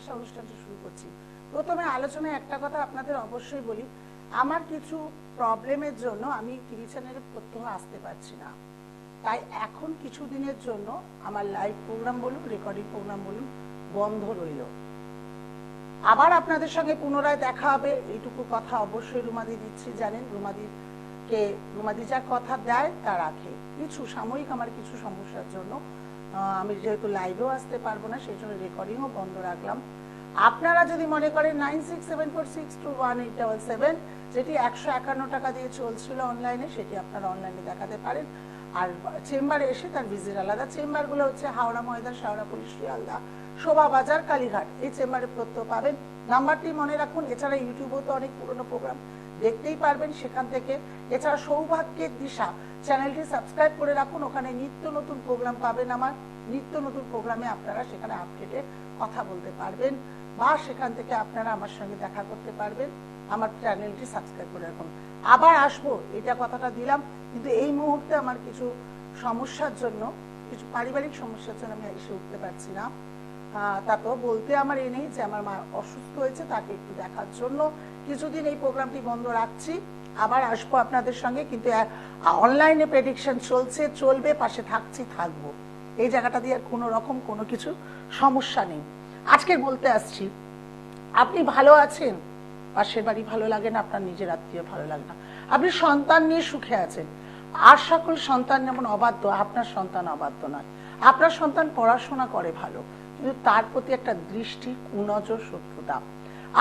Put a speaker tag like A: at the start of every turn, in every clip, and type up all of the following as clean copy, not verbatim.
A: ভালোবাসা অনুষ্ঠানটা শুরু করছি। প্রথমে আলোচনায় একটা কথা আপনাদের অবশ্যই বলি, আমার কিছু প্রবলেমের জন্য আমি টিভি চ্যানেলে প্রত্যহ আসতে পারছি না, তাই এখন কিছুদিনের জন্য আমার লাইভ প্রোগ্রাম বলুন, রেকর্ডিং প্রোগ্রাম বলুন, বন্ধ রইল। আবার আপনাদের সঙ্গে পুনরায় দেখা হবে, এইটুকু কথা অবশ্যই রুমাদি দিচ্ছি। জানেন রুমাদি যা কথা দেয় তা রাখে। কিছু সাময়িক আমার কিছু সমস্যার জন্য আমি যেহেতু লাইভেও আসতে পারবো না, সেই জন্য রেকর্ডিংও বন্ধ রাখলাম। আপনারা যদি মনে করেন 9674621877 যেটি 151 টাকা দিয়ে চলছিল অনলাইনে, সেটি আপনারা অনলাইনে দেখাতে পারেন। আর চেম্বারে এসে তার ভিজিট আলাদা। চেম্বারগুলো হচ্ছে হাওড়া ময়দান, শাওড়া পুলিশ, শিয়ালদা, শোভা বাজার, কালীঘাট। এই চেম্বারে প্রত্যহ পাবেন। নাম্বারটি মনে রাখুন। এছাড়া ইউটিউবেও তো অনেক পুরনো প্রোগ্রাম দেখতেই পারবেন সেখান থেকে। এছাড়া সৌভাগ্যের দিশা চ্যানেলটি সাবস্ক্রাইব করে রাখুন, ওখানে নিত্য নতুন প্রোগ্রাম পাবেন। আমার নিত্য নতুন প্রোগ্রামে আপনারা সেখানে আপডেটে কথা বলতে পারবেন বা সেখান থেকে আপনারা আমার সঙ্গে দেখা করতে পারবেন। আমার চ্যানেলটি সাবস্ক্রাইব করে রাখুন। আবার আসবো, এটা কথাটা দিলাম, কিন্তু এই মুহূর্তে আমার কিছু সমস্যার জন্য, কিছু পারিবারিক সমস্যার জন্য আমি এসে উঠতে পারছি না। তারপর বলতে আমার এই নেই যে আমার মা অসুস্থ হয়েছে, তাকে একটু দেখার জন্য কিছুদিন এই প্রোগ্রামটি বন্ধ রাখছি। আবার আসবো আপনাদের সঙ্গে, কিন্তু অনলাইনে প্রেডিকশন চলবে, পাশে থাকবো। এই জায়গাটা দিয়ে কোনো রকম কোনো কিছু সমস্যা নেই। আজকে বলতে আসছি, আপনি ভালো আছেন, পাশের বাড়ি ভালো লাগে না, আপনার নিজের আত্মীয় ভালো লাগে না, আপনি সন্তান নিয়ে সুখে আছেন। আর সকল সন্তান যেমন অবাধ্য, আপনার সন্তান অবাধ্য নয়। আপনার সন্তান পড়াশোনা করে ভালো, কিন্তু তার প্রতি একটা দৃষ্টি, কুনজর, শত্রুতা।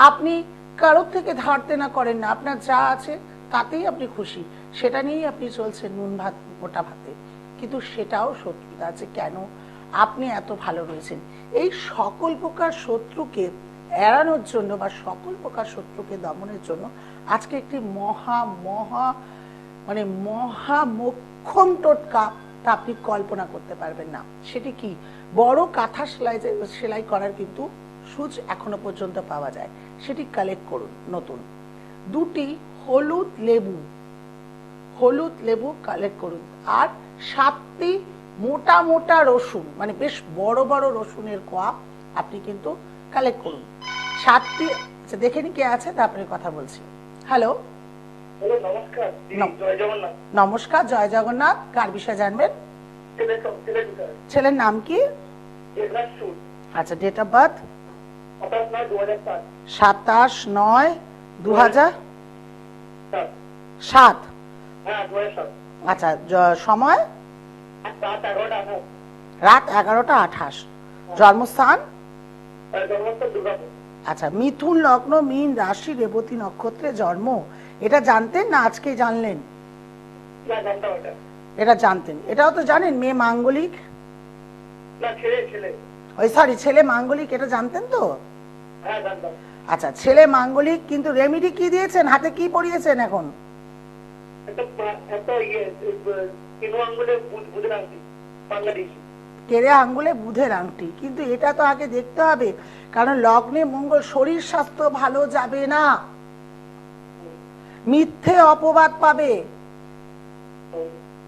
A: আপনি কারোর থেকে ধার দেনা করেন না, আপনার যা আছে তাতেই আপনি খুশি, সেটা নিয়েই আপনি চলছেন নুন ভাত মোটা ভাতে, কিন্তু সেটাও শত্রুতা আছে। কেন আপনি এত ভালো রয়েছেন? এই সকল প্রকার শত্রুকে এড়ানোর জন্য বা সকল প্রকার শত্রুকে দমনের জন্য আজকে একটি মহা মোক্ষম টোটকা, তা আপনি কল্পনা করতে পারবেন না। সেটি কি? বড় কাঁথা সেলাই করার কিন্তু সুচ এখনো পর্যন্ত পাওয়া যায়, সেটি কালেক্ট করুন। নতুন 2টি হলুদ লেবু কালেক্ট করুন, আর 7টি মোটা মোটা রসুন, মানে বেশ বড় বড় রসুনের কোয়া আপনি কিন্তু কালেক্ট করুন। 7টি। আচ্ছা, দেখে নি কে আছে, তারপরে কথা বলছি। হ্যালো, নমস্কার, জয় জগন্নাথ। কার বিষয়ে জানবেন? ছেলের নাম কি? আচ্ছা, ডেট অফ বার্থ? 27/9/2007। আচ্ছা, সময়? রাত 11টা 28। জন্মস্থান? আচ্ছা, মিথুন লগ্ন, মীন রাশি, রেবতী নক্ষত্রে জন্ম। এটা জানতেন না আজকে জানলেন? এটা জানতেন? এটাও তো জানেন মেয়ে মাঙ্গলিক, ছেলে মাঙ্গলিক, এটা জানতেন তো? আচ্ছা, ছেলে মাঙ্গলিক, কিন্তু রেমিডি কি দিয়েছেন? হাতে কি পরিয়েছেন এখন? কেড়ে আঙ্গুলে বুধের আংটি। কিন্তু এটা তো আগে দেখতে হবে, কারণ লগ্নে মঙ্গল, শরীর স্বাস্থ্য ভালো যাবে না, মিথ্যে অপবাদ পাবে।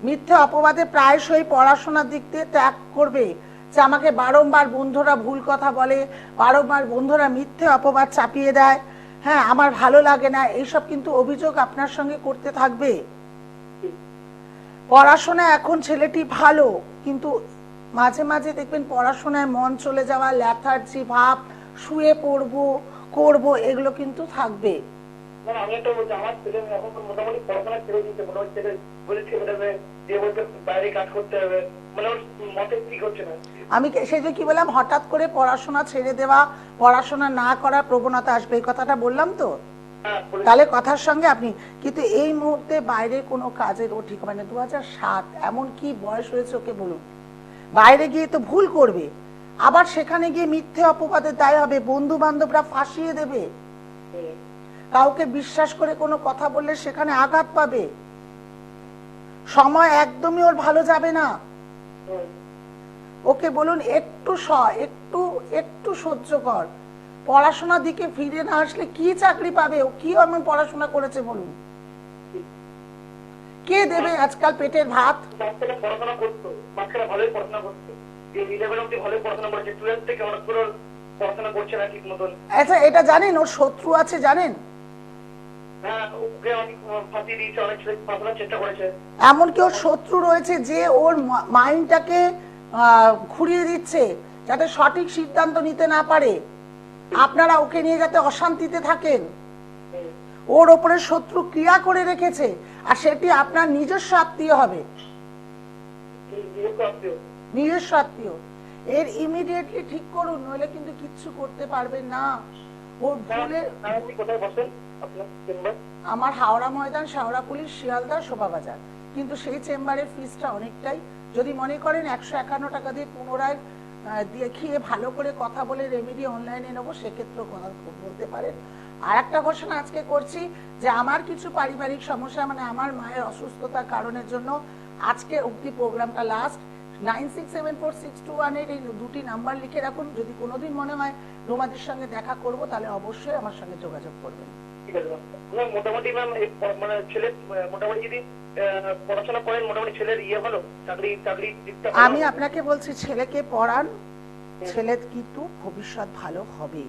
A: মিথ্যে অপবাদে প্রায়শই পড়াশোনার দিক দিয়ে ত্যাগ করবে, যে আমাকে বারংবার বন্ধুরা ভুল কথা বলে, বারংবার বন্ধুরা মিথ্যে অপবাদ চাপিয়ে দেয়, হ্যাঁ আমার ভালো লাগে না, এইসব কিন্তু অভিযোগ আপনার সঙ্গে করতে থাকবে। পড়াশোনা এখন ছেলেটি ভালো, কিন্তু মাঝে মাঝে দেখবেন পড়াশোনায় মন চলে যাওয়া, ল্যাথার্জি ভাব, শুয়ে পড়বো করবো, এগুলো কিন্তু থাকবে। আমি সেই যে কি বললাম, হঠাৎ করে পড়াশোনা ছেড়ে দেওয়া, পড়াশোনা না করার প্রবণতা আসবে, এই কথাটা বললাম তো। তাহলে কথার সঙ্গে আপনি কিন্তু এই মুহূর্তে বাইরে কোনো কাজের ও ঠিক হবে না। 2007 এমন কি বয়স হয়েছে ওকে বলুন? বাইরে গিয়ে তো ভুল করবে, আবার সেখানে গিয়ে মিথ্যে অপবাদের দায় হবে, বন্ধু বান্ধবরা ফাঁসিয়ে দেবে, কাউকে বিশ্বাস করে কোনো কথা বললে সেখানে আঘাত পাবে। সময় একদমই ওর ভালো যাবে না। ওকে বলুন একটু সহ্য কর, পড়াশোনার দিকে ফিরে না আসলে কি চাকরি পাবে? ও কি এমন পড়াশোনা করেছে বলুন? কে দেবে আজকাল পেটের ভাত?
B: পড়াশোনা করছে না ঠিক মতন।
A: আচ্ছা, এটা জানেন ওর শত্রু আছে জানেন?
B: হ্যাঁ, ওকে অনেক ফাঁসিয়ে দিয়েছে, অনেক ছেলে ফাঁসানোর চেষ্টা করেছে।
A: এমনকি ওর শত্রু রয়েছে যে ওর মাইন্ডটাকে ঘুরিয়ে দিচ্ছে যাতে সঠিক সিদ্ধান্ত নিতে না পারে, আপনারা ওকে নিয়ে যাতে অশান্তিতে থাকেন। ওর ওপরে শত্রু ক্রিয়া করে রেখেছে, আর সেটি আপনার নিজস্ব আত্মীয় হবে, নিজস্ব আত্মীয়। এর ইমিডিয়েটলি ঠিক করুন, নইলে কিন্তু কিচ্ছু করতে পারবেন না। ওর ভুলে।
B: কোথায় বসেন আপনার চেম্বার?
A: আমার হাওড়া ময়দান, শাওড়া পুলিশ, শিয়ালদা, শোভাবাজার। কিন্তু সেই চেম্বারের ফিসটা অনেকটাই। যদি মনে করেন 151 টাকা দিয়ে পুনরায় দেখিয়ে ভালো করে কথা বলে রেমেডি অনলাইনে নেবো, সেক্ষেত্রেও কথা বলতে পারেন। আর একটা ঘোষণা আজকে করছি যে আমার কিছু পারিবারিক সমস্যা, মানে আমার মায়ের অসুস্থতার কারণের জন্য আজকে অবধি প্রোগ্রামটা লাস্ট। 96746218 এই দুটি নাম্বার লিখে রাখুন। যদি কোনোদিন মনে হয় রুমাদির সঙ্গে দেখা করব, তাহলে অবশ্যই আমার সঙ্গে যোগাযোগ করবেন।
B: ঠিক আছে ম্যাম। মোটামুটি ম্যাম মানে ছেলে মোটামুটি যদি পড়াশোনা করেন, মোটামুটি ছেলের ইয়ে হলো, চাকরি দিকটা।
A: আমি আপনাকে বলছি, ছেলেকে পড়ান, ছেলের কিন্তু ভবিষ্যৎ ভালো হবে,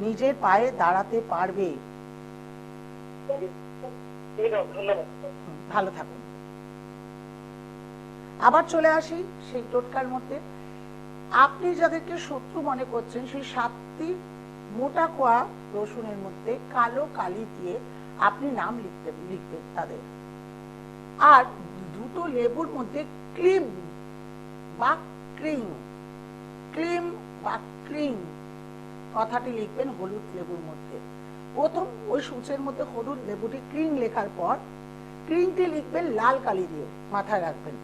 A: নিজের পায়ে দাঁড়াতে পারবে।
B: ধন্যবাদ।
A: ভালো থাকুন। আবার চলে আসি সেই টোটকার মধ্যে। আপনি যাদেরকে শত্রু মনে করছেন, সেই 7টি মোটা কোয়া রসুনের মধ্যে কালো কালি দিয়ে আপনি নাম লিখবেন তাদের। আর দুটো লেবুর মধ্যে ক্লিম বা ক্রিম, ক্লিম বা ক্রিম কথাটি লিখবেন হলুদ লেবুর মধ্যে। প্রথম ওই সূচের মধ্যে হলুদ লেবুটি ক্রিম লেখার পর ক্রিমটি লিখবেন লাল কালি দিয়ে, মাথায় রাখবেন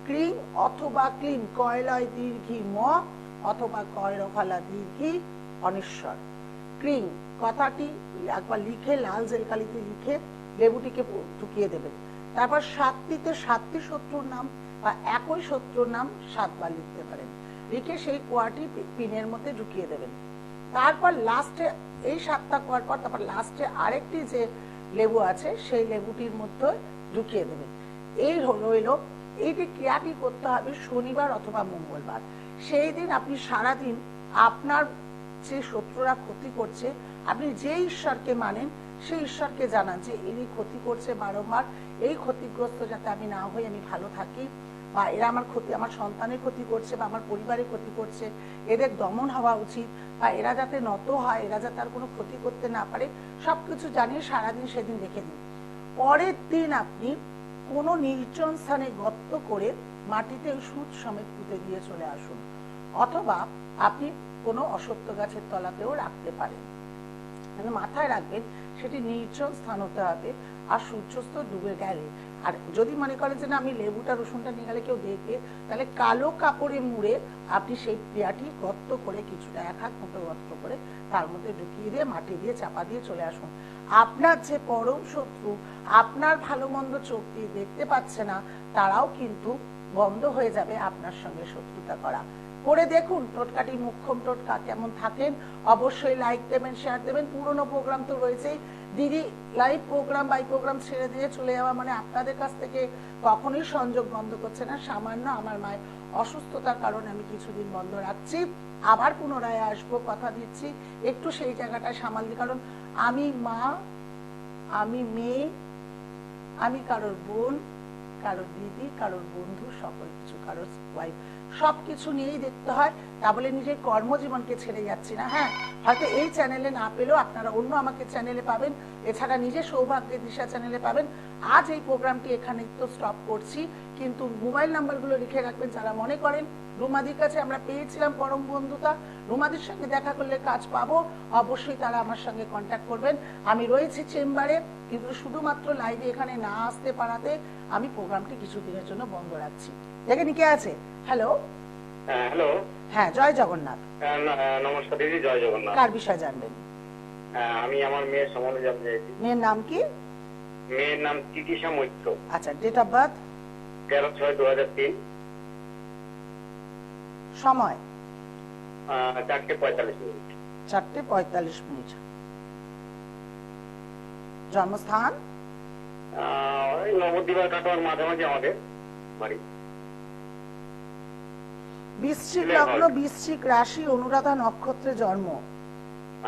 A: ক্রিম অথবা ক্লিম, কয়লয় দীর্ঘি ম অথবা কয়রফালা দীর্ঘি অনিশ্বর। ক্রিম কথাটি একবার লিখে লাল জেল কালিতে লিখে লেবুটিকে ঢুকিয়ে দেবেন। তারপর 7টি শত্রুর নাম বা একই শত্রুর নাম 7 বার লিখতে পারেন, লিখে সেই কোয়াটি পিনের মধ্যে ঢুকিয়ে দেবেন। তারপর লাস্টে এই 7টা কোয়ার পর তারপর লাস্টে আরেকটি যে লেবু আছে সেই লেবুটির মধ্যে ঢুকিয়ে দেবেন। এই রইল। এইটি ক্রিয়াটি করতে হবে শনিবার অথবা মঙ্গলবার। সেই দিন আপনি সারাদিন আপনার যে শত্রুরা ক্ষতি করছে, আপনি যে ঈশ্বরকে মানেন সেই ঈশ্বরকে জানান যে ইনি ক্ষতি করছে বারংবার, এই ক্ষতিগ্রস্ত যাতে আমি না হই, আমি ভালো থাকি, বা এরা আমার ক্ষতি, আমার সন্তানের ক্ষতি করছে বা আমার পরিবারের ক্ষতি করছে, এদের দমন হওয়া উচিত, বা এরা যাতে নত হয়, এরা যাতে আর কোনো ক্ষতি করতে না পারে, সবকিছু জানিয়ে সারাদিন সেদিন রেখে দিন। পরের দিন আপনি কোনো নির্জন স্থানে গর্ত করে মাটিতে সুদ সমেত পুঁতে দিয়ে চলে আসুন, অথবা আপনি কোনো অসত্য গাছের তলাতেও রাখতে পারেন। মাথায় রাখবেন সেটি নির্জন স্থান হতে হবে, আর সূর্যাস্ত ডুবে গেলে। আর যদি মনে করেন যে না আমি লেবুটা রসুনটা নিয়ে গেলে কেউ দেখবে, তাহলে কালো কাপড়ে মুড়ে আপনি সেই ক্রিয়াটি গর্ত করে কিছুটা 1 হাত মতো গর্ত করে তার মধ্যে ঢুকিয়ে দিয়ে মাটি দিয়ে চাপা দিয়ে চলে আসুন। আপনার যে পরম শত্রু আপনার ভালো মন্দ চোখ দিয়ে দেখতে পাচ্ছে না, তারাও কিন্তু বন্ধ হয়ে যাবে আপনার সঙ্গে শত্রুতা করা। করে দেখুন টোটকাটি মুখ্যম টোটকা কেমন থাকেন। অবশ্যই লাইক দেবেন, শেয়ার দেবেন। পুরনো প্রোগ্রাম তো রয়েছেই। দিদি লাইভ প্রোগ্রাম বাই প্রোগ্রাম ছেড়ে দিয়ে চলে যাওয়া মানে আপনাদের কাছ থেকে কখনোই সংযোগ বন্ধ করছে না। সামান্য আমার মায়ের অসুস্থতার কারণে আমি কিছুদিন বন্ধ রাখছি, আবার পুনরায় আসবো, কথা দিচ্ছি। একটু সেই জায়গাটা সামাল দিই, কারণ আমি মা, আমি মেয়ে, আমি কারোর বোন, কারোর দিদি, কারোর বন্ধু, সকল কিছু, কারোর ওয়াইফ, সবকিছু নিয়েই দেখতে হয়। তা বলে নিজের কর্মজীবনকে ছেড়ে যাচ্ছি না। হ্যাঁ, হয়তো এই চ্যানেলে না পেলেও আপনারা অন্য আমাকে চ্যানেলে পাবেন, এছাড়া নিজের সৌভাগ্যের দিশা চ্যানেলে পাবেন। আজ এই প্রোগ্রামটি এখানে তো স্টপ করছি, কিন্তু মোবাইল নাম্বারগুলো লিখে রাখবেন। যারা মনে করেন রুমাদির কাছে আমরা পেয়েছিলাম পরম বন্ধুতা, রুমাদির সঙ্গে দেখা করলে কাজ পাবো, অবশ্যই তারা আমার সঙ্গে কন্ট্যাক্ট করবেন। আমি রয়েছি চেম্বারে, কিন্তু শুধুমাত্র লাইভে এখানে না আসতে পারাতে আমি প্রোগ্রামটি কিছুদিনের জন্য বন্ধ রাখছি। দেখেনি কে আছে? হ্যালো।
B: হ্যালো।
A: হ্যাঁ, জয় জগন্নাথ।
B: নমস্কার দিদি, জয় জগন্নাথ।
A: কার বিষয় জানবেন?
B: আমি আমার মেয়ের সম্বন্ধে জানতে চাইছি।
A: মেয়ের নাম কি?
B: মেয়ের নাম তিতিশা মৈত্র।
A: আচ্ছা, ডেট অফ বার্থ?
B: 13/6/2003।
A: সময়?
B: 4:45।
A: 4:45। জন্মস্থান?
B: নবদ্বীপ আর কাটোয়ার মাঝামাঝি আমাদের বাড়ি।
A: বৃশ্চিক লগ্ন, বৃশ্চিক রাশি, অনুরাধা নক্ষত্রে জন্ম।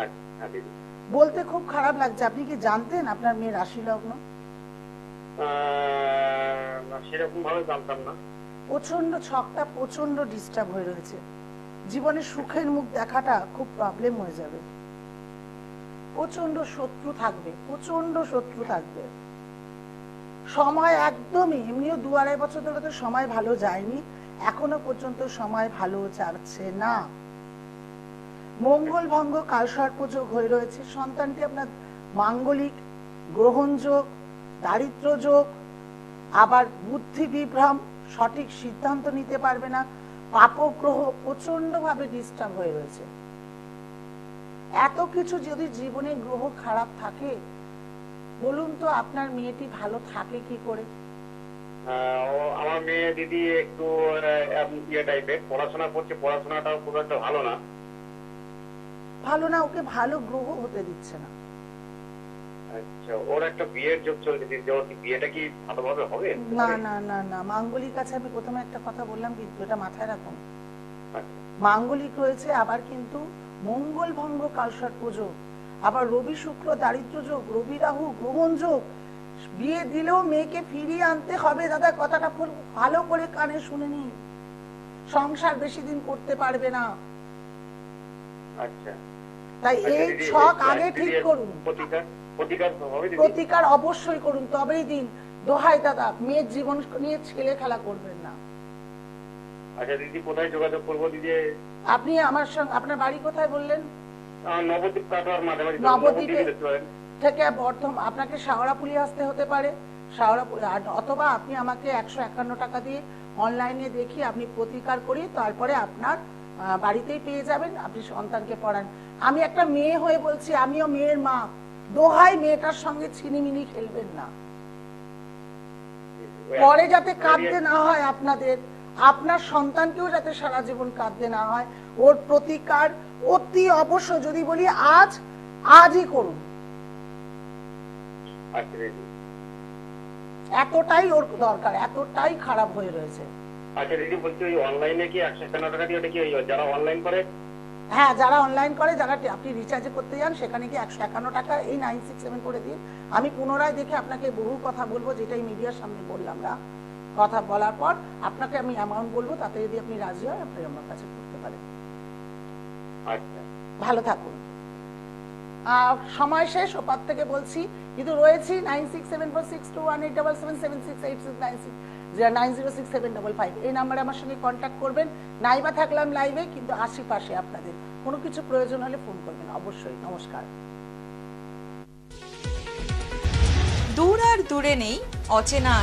B: আচ্ছা দিদি।
A: বলতে খুব খারাপ লাগছে, আপনি কি জানতেন আপনার মেয়ে রাশি লগ্ন?
B: না, সেরকম ভাবে জানতাম না।
A: প্রচন্ড ছকটা প্রচন্ড ডিস্টার্ব হয়ে রয়েছে, জীবনে সুখের মুখ দেখাটা খুব প্রবলেম হয়ে যাবে, প্রচন্ড শত্রু থাকবে, প্রচন্ড শত্রু থাকবে। সময় একদমই, এমনিও 2-2.5 বছর ধরে তো সময় ভালো যায়নি, এখনো পর্যন্ত সময় ভালো যাচ্ছে না। মঙ্গল ভঙ্গ কালসর্পযোগ হয়ে রয়েছে। সন্তানটি আপনার মাঙ্গলিক, গ্রহণযোগ, দারিদ্র যোগ, আবার বুদ্ধি বিভ্রম, সঠিক সিদ্ধান্ত নিতে পারবে না, পাপগ্রহ প্রচন্ড ভাবে ডিস্টার্ব হয়ে রয়েছে। এত কিছু যদি জীবনে গ্রহ খারাপ থাকে, বলুন তো আপনার মেয়েটি ভালো থাকে কি করে?
B: আমার মেয়ে দিদি একটু ইয়ে টাইপের পড়াশোনা করছে, পড়াশোনাটাও খুব একটা ভালো না।
A: ভালো না, ওকে ভালো গ্রহ হতে দিচ্ছে না।
B: আচ্ছা, ওর একটা বিয়ের যোগ চলছে দিদি, ওর বিয়েটা কি ভালোভাবে হবে?
A: না না না না, মাঙ্গলিক আছে, আমি প্রথমে একটা কথা বললাম কিন্তু এটা মাথায় রাখুন।
B: আচ্ছা।
A: মাঙ্গলিক রয়েছে, আবার কিন্তু মঙ্গল ভঙ্গ কালসর্পযোগ, আবার রবি শুক্র দারিদ্র যোগ, রবি রাহু গ্রহণ যোগ। বিয়ে দিলেও মেয়েকে ফিরিয়ে আনতে হবে দাদা, কথাটা ভালো করে কানে শুনে নিন। সংসার বেশি দিন করতে পারবে না।
B: আচ্ছা,
A: তাই এই ছক আগে ঠিক করুন, প্রতিকার অবশ্যই করুন, তবেই দিন। দোহাই দাদা, মেয়ের জীবন নিয়ে ছেলে খেলা করবেন না।
B: আচ্ছা দিদি, কোথায় যোগাযোগ করবো দিদি?
A: আপনি আমার সঙ্গে, আপনার বাড়ি কোথায় বললেন?
B: নবদ্বীপ কাটোয়ার মাঝামাঝি।
A: নবদ্বীপে থেকে বর্ধমান, আপনাকে শাওড়াফুলি আসতে হতে পারে, শাওড়াফুলি, অথবা আপনি আমাকে 151 টাকা দিয়ে অনলাইনে দেখি, আপনি প্রতিকার করি, তারপরে আপনার বাড়িতেই পেয়ে যাবেন, আপনি সন্তানকে পড়ান। আমি একটা মেয়ে হয়ে বলছি, আমিও মেয়ের মা, দোহাই মেয়েটার সঙ্গে ছিনিমিনি খেলবেন না। পরে যাতে কাঁদতে না হয় আপনাদের, আপনার সন্তানকেও যাতে সারা জীবন কাঁদতে না হয়, ওর প্রতিকার অতি অবশ্য, যদি বলি আজই করুন। এতটাই ওর দরকার, এতটাই খারাপ হয়ে রয়েছে।
B: আচ্ছা দিদি, বলছি ওই অনলাইনে কি 151 টাকা দিয়ে, ওটা কি যারা অনলাইন করে?
A: হ্যাঁ, যারা অনলাইন করে, যারা আপনি রিচার্জ করতে যান, সেখানে কি 151 টাকা এই 967 করে দিন। আমি পুনরায় দেখে আপনাকে বহু কথা বলবো, যেটাই মিডিয়ার সামনে বললাম না। কথা বলার পর আপনাকে আমি অ্যামাউন্ট বলবো, তাতে যদি আপনি রাজি হয় আপনি আমার কাছে করতে পারেন।
B: আচ্ছা,
A: ভালো থাকুন। সময় শেষ, ওপার থেকে বলছি, কিন্তু রয়েছি 96746287768696906755 এই নাম্বারে আমার সঙ্গে কন্ট্যাক্ট করবেন। নাইবা থাকলাম লাইভে, কিন্তু আশেপাশে আপনাদের কোনো কিছু প্রয়োজন হলে ফোন করবেন অবশ্যই। নমস্কার।
C: দূর আর দূরে নেই অচেনা